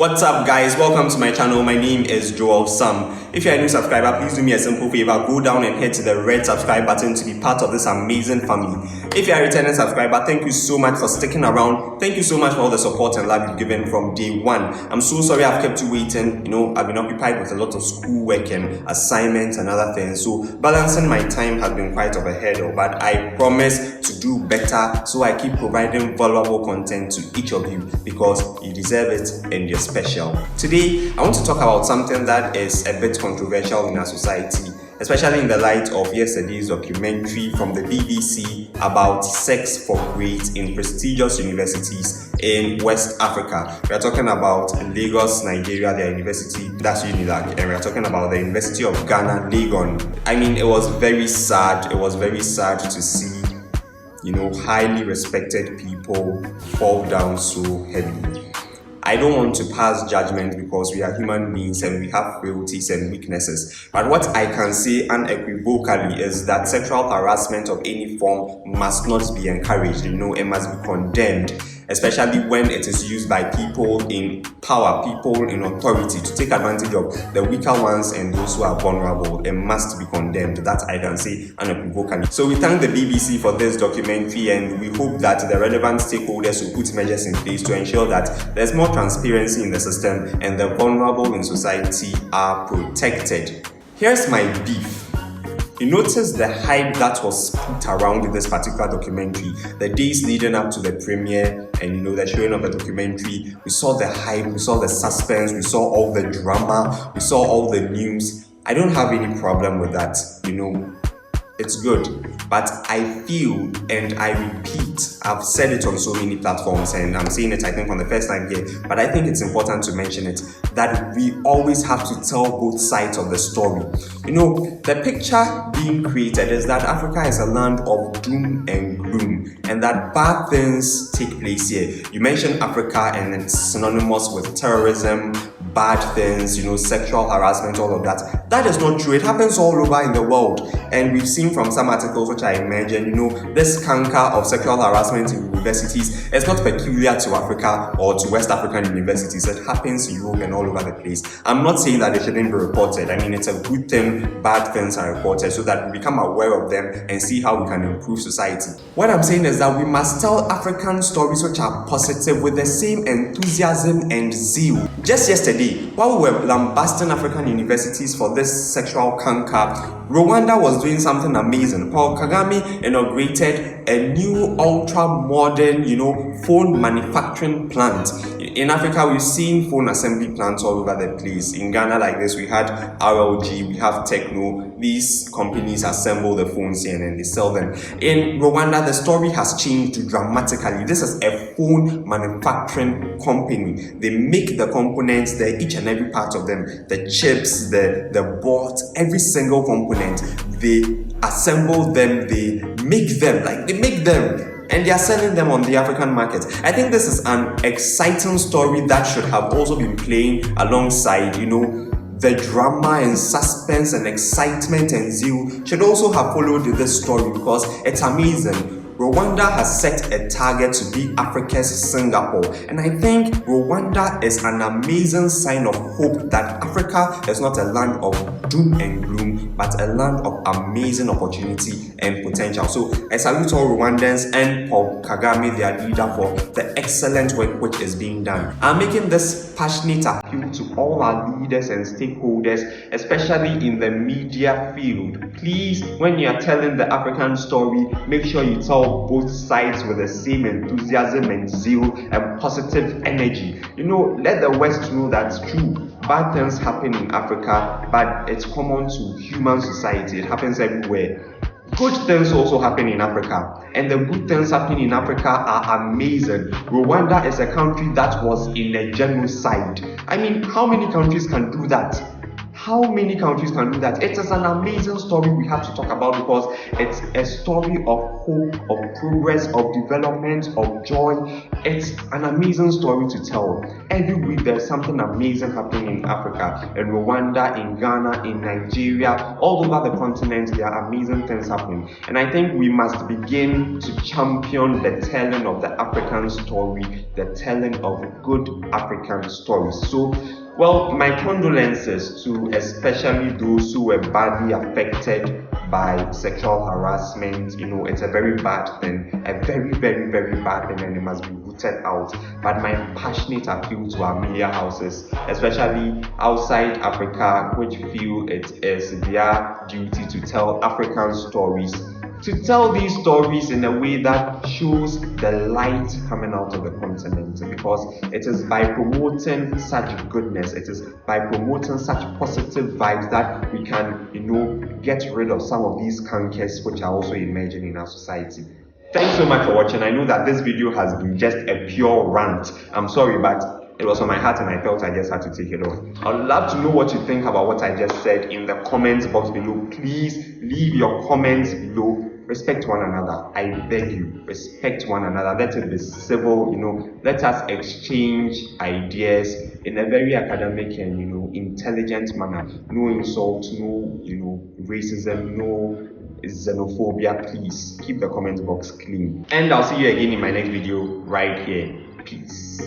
What's up guys, welcome to my channel. My name is Joel Sam. If you're a new subscriber, please do me a simple favor, go down and hit the red subscribe button to be part of this amazing family. If you're a returning subscriber, thank you so much for sticking around. Thank you so much for all the support and love you've given from day one. I'm so sorry I've kept you waiting. I've been occupied with a lot of schoolwork and assignments and other things, so balancing my time has been quite of a hurdle, but I promise to do better, so I keep providing valuable content to each of you because you deserve it and you're special. Today, I want to talk about something that is a bit controversial in our society, especially in the light of yesterday's documentary from the BBC about sex for grades in prestigious universities in West Africa. We are talking about Lagos, Nigeria, their university, that's UNILAG, and we are talking about the University of Ghana, Legon. I mean, it was very sad. It was very sad to see, highly respected people fall down so heavily. I don't want to pass judgment because we are human beings and we have frailties and weaknesses. But what I can say unequivocally is that sexual harassment of any form must not be encouraged. It must be condemned, especially when it is used by people in power, people in authority to take advantage of the weaker ones and those who are vulnerable. It must be condemned. That I can say unequivocally. So we thank the BBC for this documentary, and we hope that the relevant stakeholders will put measures in place to ensure that there's more transparency in the system and the vulnerable in society are protected. Here's my beef. You notice the hype that was put around this particular documentary, the days leading up to the premiere and the showing of the documentary. We saw the hype, we saw the suspense, we saw all the drama, we saw all the news. I don't have any problem with that, it's good. But I feel, and I repeat, I've said it on so many platforms, and I'm saying it I think on the first time here, but I think it's important to mention it, that we always have to tell both sides of the story. The picture being created is that Africa is a land of doom and gloom, and that bad things take place here. You mentioned Africa and it's synonymous with terrorism, bad things, sexual harassment, all of that. That is not true. It happens all over in the world, and we've seen from some articles which I imagine, this canker of sexual harassment in universities is not peculiar to Africa or to West African universities. It happens in Europe and all over the place. I'm not saying that they shouldn't be reported. I mean, it's a good thing bad things are reported so that we become aware of them and see how we can improve society. What I'm saying is that we must tell African stories which are positive with the same enthusiasm and zeal. Just yesterday, while we were lambasting African universities for this sexual canker, Rwanda was doing something amazing. Paul Kagame inaugurated a new ultra-modern, phone manufacturing plant. In Africa, we've seen phone assembly plants all over the place. In Ghana, like this, we had RLG, we have Techno. These companies assemble the phones here and then they sell them. In Rwanda, the story has changed dramatically. This is a phone manufacturing company. They make the components, each and every part of them, the chips, the boards, every single component. They assemble them, they make them, and they are selling them on the African market. I think this is an exciting story that should have also been playing alongside, the drama and suspense and excitement and zeal should also have followed this story because it's amazing. Rwanda has set a target to be Africa's Singapore, and I think Rwanda is an amazing sign of hope that Africa is not a land of doom and gloom, but a land of amazing opportunity and potential. So I salute all Rwandans and Paul Kagame, their leader, for the excellent work which is being done. I'm making this passionate appeal to all our leaders and stakeholders, especially in the media field. Please, when you are telling the African story, make sure you tell both sides with the same enthusiasm and zeal and positive energy. Let the West know that's true. Bad things happen in Africa, but it's common to human society. It happens everywhere. Good things also happen in Africa, and the good things happening in Africa are amazing. Rwanda is a country that was in a genocide. I mean, how many countries can do that? How many countries can do that? It is an amazing story we have to talk about, because it's a story of hope, of progress, of development, of joy. It's an amazing story to tell. Every week there's something amazing happening in Africa, in Rwanda, in Ghana, in Nigeria, all over the continent. There are amazing things happening. And I think we must begin to champion the telling of the African story, the telling of good African stories. So, well, my condolences to especially those who were badly affected by sexual harassment. It's a very bad thing, a very, very, very bad thing, and it must be rooted out. But my passionate appeal to our media houses, especially outside Africa, which feel it is their duty to tell African stories, to tell these stories in a way that shows the light coming out of the continent, because it is by promoting such goodness, it is by promoting such positive vibes that we can, get rid of some of these cankers which are also emerging in our society. Thanks so much for watching. I know that this video has been just a pure rant. I'm sorry, but it was on my heart and I felt I just had to take it on. I'd love to know what you think about what I just said in the comments box below. Please leave your comments below. Respect one another. I beg you, respect one another. Let it be civil, let us exchange ideas in a very academic and intelligent manner. No insult, no racism, no xenophobia. Please keep the comment box clean. And I'll see you again in my next video right here. Peace.